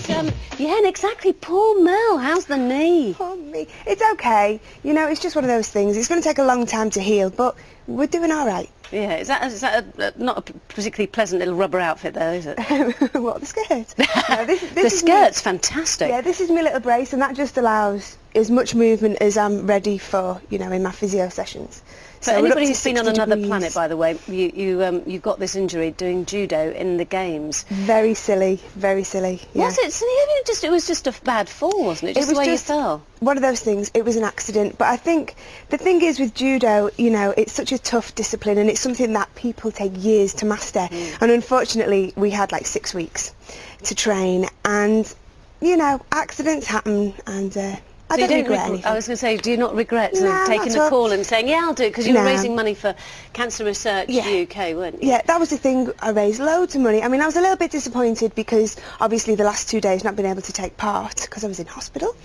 Yeah, exactly. Poor Mel. How's the knee? Poor me. It's okay. You know, it's just one of those things. It's going to take a long time to heal, but we're doing all right. Yeah, is that not a particularly pleasant little rubber outfit though, is it? What, the skirt? No, the skirt's fantastic. Yeah, this is my little brace, and that just allows as much movement as I'm ready for, you know, in my physio sessions. For anybody who's been on another planet, by the way, you've got this injury doing judo in the games. Very silly, very silly. Yeah. Was it? So it was just a bad fall, wasn't it? Just the way you fell. One of those things. It was an accident, but I think the thing is with judo, you know, it's such a tough discipline, and it's something that people take years to master. And unfortunately, we had like 6 weeks to train, and you know, accidents happen, and. I don't regret anything. I was going to say, do you not regret taking a the call and saying, yeah, I'll do it, because you were raising money for Cancer Research UK, weren't you? Yeah, that was the thing. I raised loads of money. I mean, I was a little bit disappointed because obviously the last 2 days not been able to take part because I was in hospital.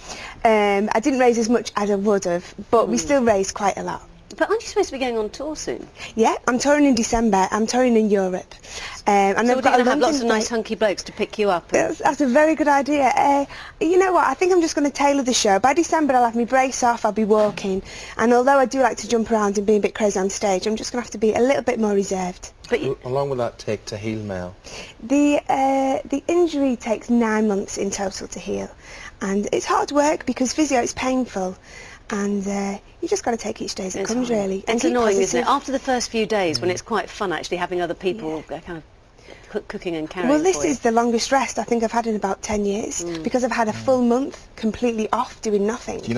I didn't raise as much as I would have, but we still raised quite a lot. But aren't you supposed to be going on tour soon? Yeah, I'm touring in December. I'm touring in Europe. And so we're going to have lots of nice hunky blokes to pick you up. That's a very good idea. You know what, I think I'm just going to tailor the show. By December I'll have my brace off, I'll be walking. And although I do like to jump around and be a bit crazy on stage, I'm just going to have to be a little bit more reserved. But how long will that take to heal, Mel? The injury takes 9 months in total to heal. And it's hard work because physio is painful. And you just got to take each day as it comes, really. It's annoying, isn't it? After the first few days, when it's quite fun actually having other people kind of cooking and carrying. Well, this is the longest rest I think I've had in about 10 years because I've had a full month completely off doing nothing. Do you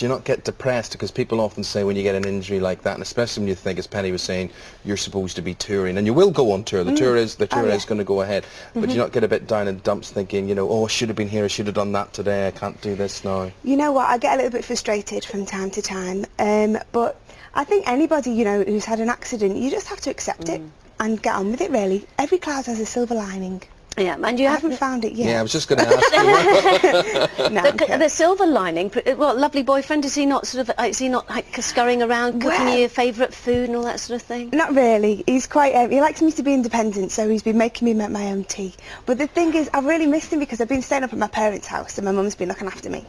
not get depressed? Because people often say when you get an injury like that, and especially when you think, as Penny was saying, you're supposed to be touring, and you will go on tour. The tour is going to go ahead. But do you not get a bit down in the dumps, thinking, you know, oh, I should have been here, I should have done that today, I can't do this now. You know what? I get a little bit frustrated from time to time, but I think anybody, you know, who's had an accident, you just have to accept it and get on with it, really. Every cloud has a silver lining. Yeah, and you haven't found it yet. Yeah, I was just going to ask you. No, the silver lining, well, lovely boyfriend, is he not like scurrying around cooking you your favourite food and all that sort of thing? Not really. He's quite, he likes me to be independent, so he's been making me make my own tea. But the thing is, I've really missed him because I've been staying up at my parents' house and my mum's been looking after me.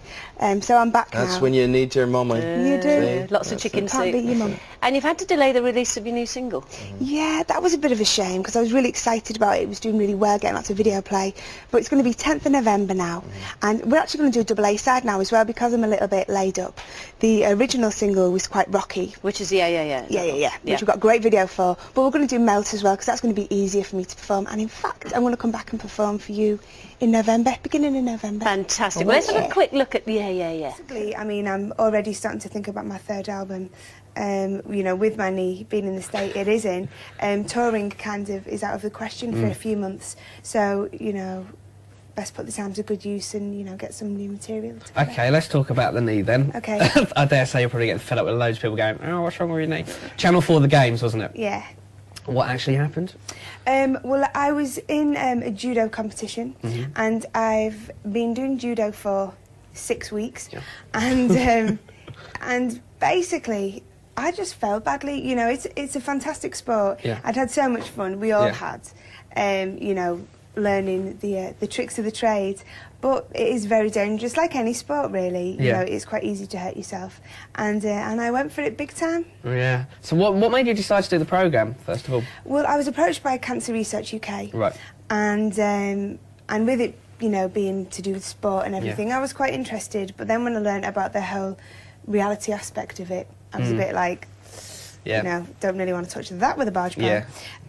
So I'm back now. That's when you need your mummy. You do. Lots of chicken soup. Can't beat your mum. And you've had to delay the release of your new single. Yeah, that was a bit of a shame because I was really excited about it. It was doing really well, getting lots of video play. But it's going to be 10th of November now. And we're actually going to do a double A side now as well because I'm a little bit laid up. The original single was quite rocky. Which is Yeah. Which we've got a great video for. But we're going to do Melt as well because that's going to be easier for me to perform. And in fact, I'm going to come back and perform for you in November, beginning in November. Fantastic. Well, let's have a quick look at Yeah. Basically, I mean, I'm already starting to think about my third album. You know, with my knee being in the state it is in, touring kind of is out of the question for a few months. So, you know, best put the time to good use and, you know, get some new material together. Okay, let's talk about the knee then. Okay. I dare say you're probably getting fed up with loads of people going, oh, what's wrong with your knee? Channel 4 The Games, wasn't it? Yeah. What actually happened? Well, I was in a judo competition and I've been doing judo for 6 weeks and basically I just felt badly. You know, it's a fantastic sport. Yeah. I'd had so much fun. We all had, you know, learning the tricks of the trade. But it is very dangerous, like any sport, really. You know, it's quite easy to hurt yourself. And I went for it big time. Yeah. So what made you decide to do the programme, first of all? Well, I was approached by Cancer Research UK. Right. And with it, you know, being to do with sport and everything, I was quite interested. But then when I learnt about the whole reality aspect of it, I was a bit like, you know, don't really want to touch that with a barge pole.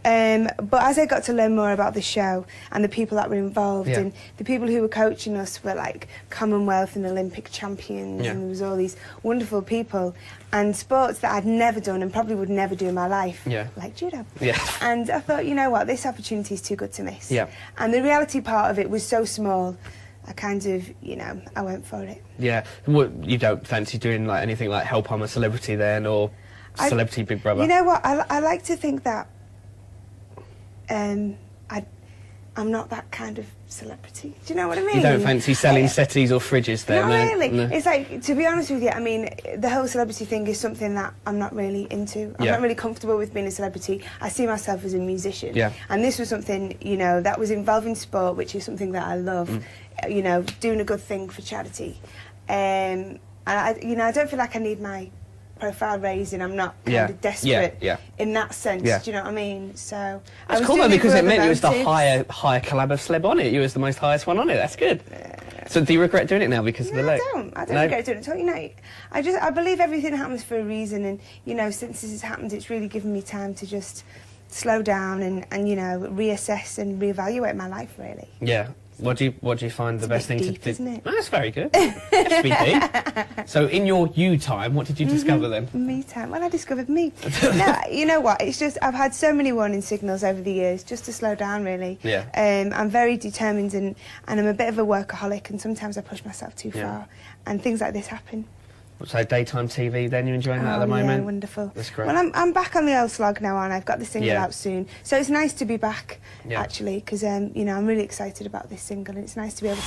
But as I got to learn more about the show and the people that were involved and the people who were coaching us were like Commonwealth and Olympic champions and there was all these wonderful people and sports that I'd never done and probably would never do in my life, like judo. And I thought, you know what, this opportunity is too good to miss. And the reality part of it was so small, I kind of, you know, I went for it. Yeah. What, you don't fancy doing like anything like Help I'm a Celebrity then, or Celebrity Big Brother? You know what, I like to think that I'm not that kind of celebrity. Do you know what I mean? You don't fancy selling settees or fridges then? Not no? really. No. It's like, to be honest with you, I mean, the whole celebrity thing is something that I'm not really into. I'm not really comfortable with being a celebrity. I see myself as a musician. Yeah. And this was something, you know, that was involving sport, which is something that I love. You know, doing a good thing for charity. And you know, I don't feel like I need my profile raised, and I'm not kind of desperate in that sense. Do you know what I mean? So it's cool though, because it meant you was the higher collab of celeb on it. You was the most highest one on it. That's good. So do you regret doing it now because of the look? I don't regret doing it at all. You know, I believe everything happens for a reason, and you know, since this has happened, it's really given me time to just slow down and you know, reassess and reevaluate my life, really. Yeah. What do you find the best thing to do? Isn't it? Oh, that's very good. Yes, we do. So in your you time, what did you discover then? Me time. Well, I discovered me. No, you know what? It's just I've had so many warning signals over the years, just to slow down, really. Yeah. I'm very determined, and I'm a bit of a workaholic, and sometimes I push myself too far, and things like this happen. So daytime TV, then you're enjoying that at the moment? Yeah, wonderful. That's great. Well, I'm back on the old slog now, and I've got the single out soon. So it's nice to be back, actually, because you know, I'm really excited about this single, and it's nice to be able to.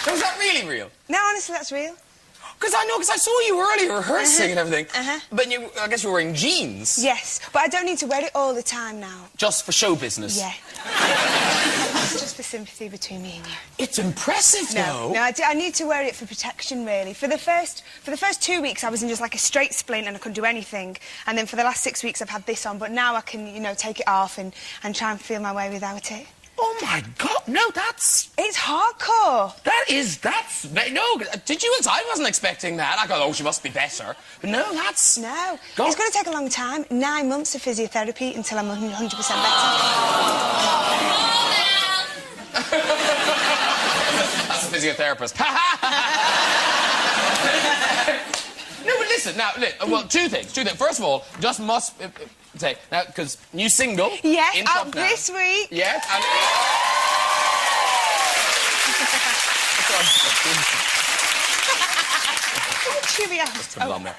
Was that really real? No, honestly, that's real. Because I saw you earlier rehearsing and everything. But I guess you were wearing jeans. Yes, but I don't need to wear it all the time now. Just for show business? Yeah. It's just for sympathy between me and you. It's impressive, though. No, I need to wear it for protection, really. For the first 2 weeks, I was in just like a straight splint and I couldn't do anything. And then for the last 6 weeks, I've had this on. But now I can, you know, take it off and try and feel my way without it. Oh, my God. No, that's... It's hardcore. That's... No, did you... I wasn't expecting that. I thought, oh, she must be better. But no, that's... No. It's going to take a long time. 9 months of physiotherapy until I'm 100% better. That's a physiotherapist. No, but listen, now, well, two things. First of all, just must... say, now, because new single... Yes, in out this week. Yes, and... Just put it on there.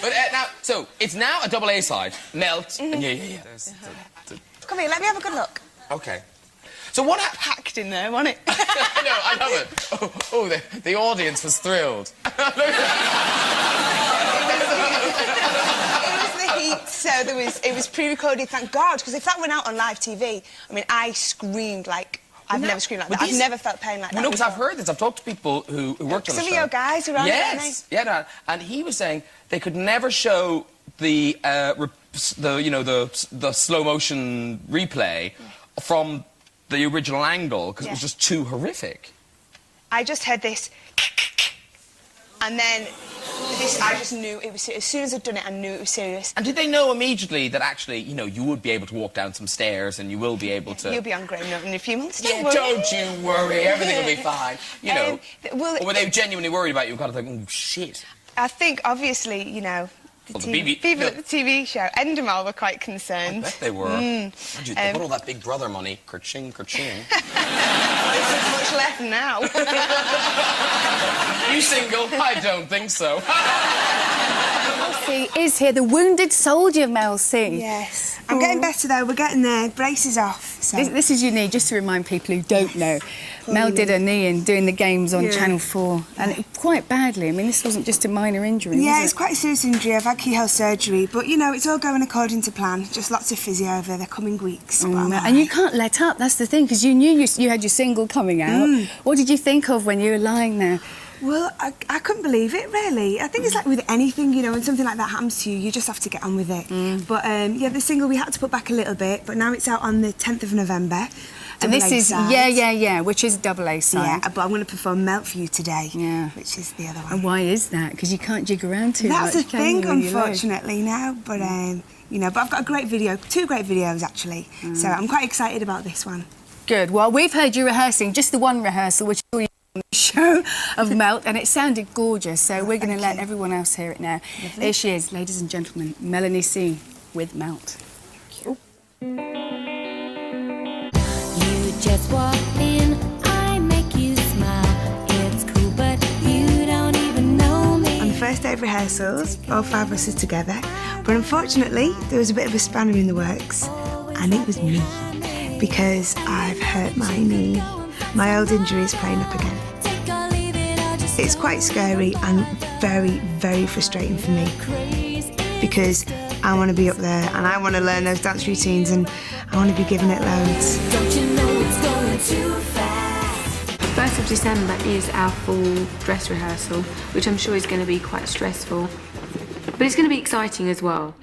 But now, so, it's now a double A side. Melt, and yeah. Come here, let me have a good look. Okay. So what packed in there, wasn't it? No, I love it. Oh, the audience was thrilled. So it was pre-recorded, thank God, because if that went out on live TV, I mean, I screamed like I've never screamed like that. I've never felt pain like that. No, because I've heard this. I've talked to people who worked on the show. Some of your guys who are on it, yeah, and he was saying they could never show the slow motion replay from the original angle because it was just too horrific. I just heard this, and then. I just knew it was serious. As soon as I'd done it, I knew it was serious. And did they know immediately that actually, you know, you would be able to walk down some stairs and you will be able to... You'll be on Graham Norton in a few months. Don't you worry, everything will be fine. You know. Or were they genuinely worried about you? Kind of like, oh, shit. I think, obviously, you know... people at the TV show, Endemol, were quite concerned. I bet they were. They put all that Big Brother money, kerching, kerching. There's much left now. You single? I don't think so. Mel C is here, the wounded soldier, Mel C. Yes. I'm getting better, though. We're getting there. Braces off. So. This is your knee, just to remind people who don't know. Mel did her knee in doing the games on Channel 4, and quite badly. I mean, this wasn't just a minor injury, Yeah, it's quite a serious injury. I've had keyhole surgery, but, you know, it's all going according to plan. Just lots of physio over the coming weeks. And you can't let up, that's the thing, because you knew you had your single coming out. What did you think of when you were lying there? Well, I couldn't believe it, really. I think it's like with anything, you know, when something like that happens to you, you just have to get on with it. But, yeah, the single we had to put back a little bit, but now it's out on the 10th of November. And this is, which is double A side. Yeah, but I'm going to perform Melt for you today, yeah, which is the other one. And why is that? Because you can't jig around too much, That's the thing, unfortunately, now, but, you know, but I've got a great video, 2 great videos, actually, so I'm quite excited about this one. Good. Well, we've heard you rehearsing, just the one rehearsal, which is all you on the show. show of Melt, and it sounded gorgeous, so we're going to let everyone else hear it now. Lovely. There she is, ladies and gentlemen, Melanie C. with Melt. Thank you. You just walk in, I make you smile. It's cool, but you don't even know me. On the first day of rehearsals, all 5 of us are together, but unfortunately, there was a bit of a spanner in the works, and it was me, because I've hurt my knee. My old injury is playing up again. It's quite scary and very, very frustrating for me, because I want to be up there and I want to learn those dance routines and I want to be giving it loads. Don't you know it's going too fast? 1st of December is our full dress rehearsal, which I'm sure is going to be quite stressful. But it's going to be exciting as well.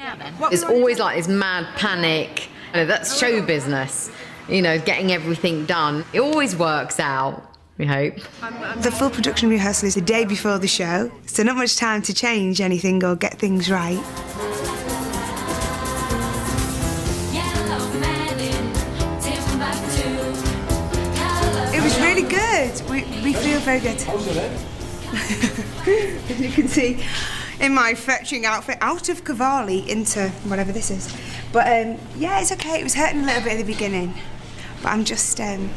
There's always like this mad panic. You know, that's show business, you know, getting everything done. It always works out, we hope. The full production rehearsal is the day before the show, so not much time to change anything or get things right. It was really good. We feel very good. As you can see, in my fetching outfit, out of Cavalli into whatever this is. But yeah, it's okay. It was hurting a little bit at the beginning, but I'm just I'm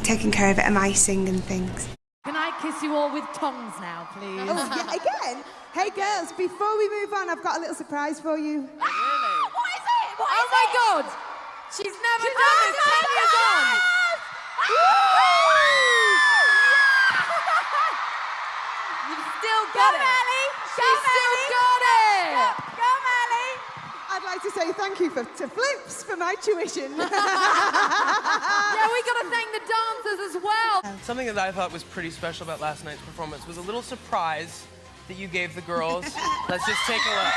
taking care of it. I'm icing and things. Can I kiss you all with tongues now, please? Oh, yeah, again? Hey girls, before we move on, I've got a little surprise for you. What is it? Oh my God! She's never done this. 10 years on. You've still got it. She's still got it. Go, Melly! I'd like to say thank you to Flips for my tuition. Yeah, we got to thank the dancers as well. Something that I thought was pretty special about last night's performance was a little surprise that you gave the girls. Let's just take a look.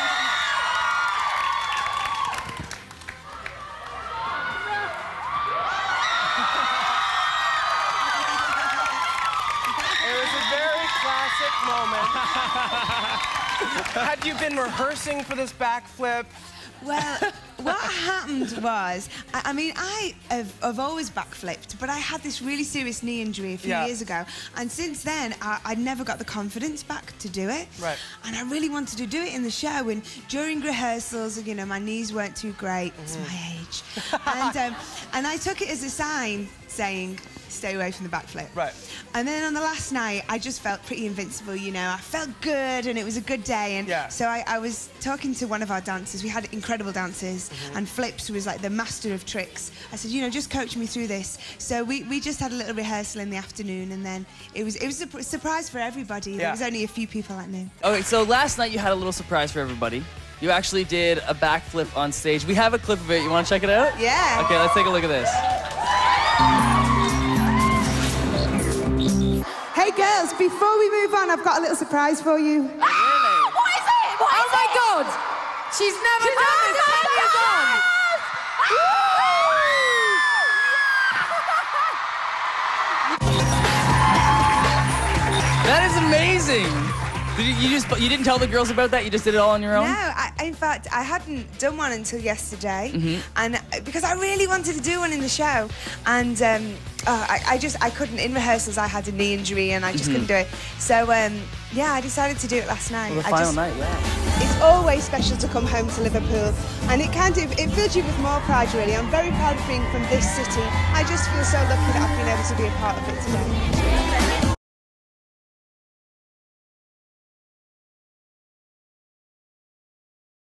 It was a very classic moment. Had you been rehearsing for this backflip? Well, what happened was, I mean, I've always backflipped, but I had this really serious knee injury a few years ago, and since then, I'd never got the confidence back to do it. Right. And I really wanted to do it in the show, and during rehearsals, you know, my knees weren't too great. It's my age. And I took it as a sign saying, stay away from the backflip. Right. And then on the last night, I just felt pretty invincible, you know. I felt good, and it was a good day. And so I was talking to one of our dancers. We had incredible dancers, and Flips was like the master of tricks. I said, you know, just coach me through this. So we just had a little rehearsal in the afternoon, and then it was a surprise for everybody. There was only a few people that knew. Okay, so last night you had a little surprise for everybody. You actually did a backflip on stage. We have a clip of it. You want to check it out? Yeah. Okay, let's take a look at this. Hey girls, before we move on, I've got a little surprise for you. What is it? Oh my God! She's never done this. 10 years on. That is amazing. You didn't tell the girls about that? You just did it all on your own? No, in fact, I hadn't done one until yesterday, and because I really wanted to do one in the show, and I couldn't in rehearsals. I had a knee injury, and I just couldn't do it. So yeah, I decided to do it last night. Well, the final night, yeah. It's always special to come home to Liverpool, and it fills you with more pride. Really, I'm very proud of being from this city. I just feel so lucky that I've been able to be a part of it today.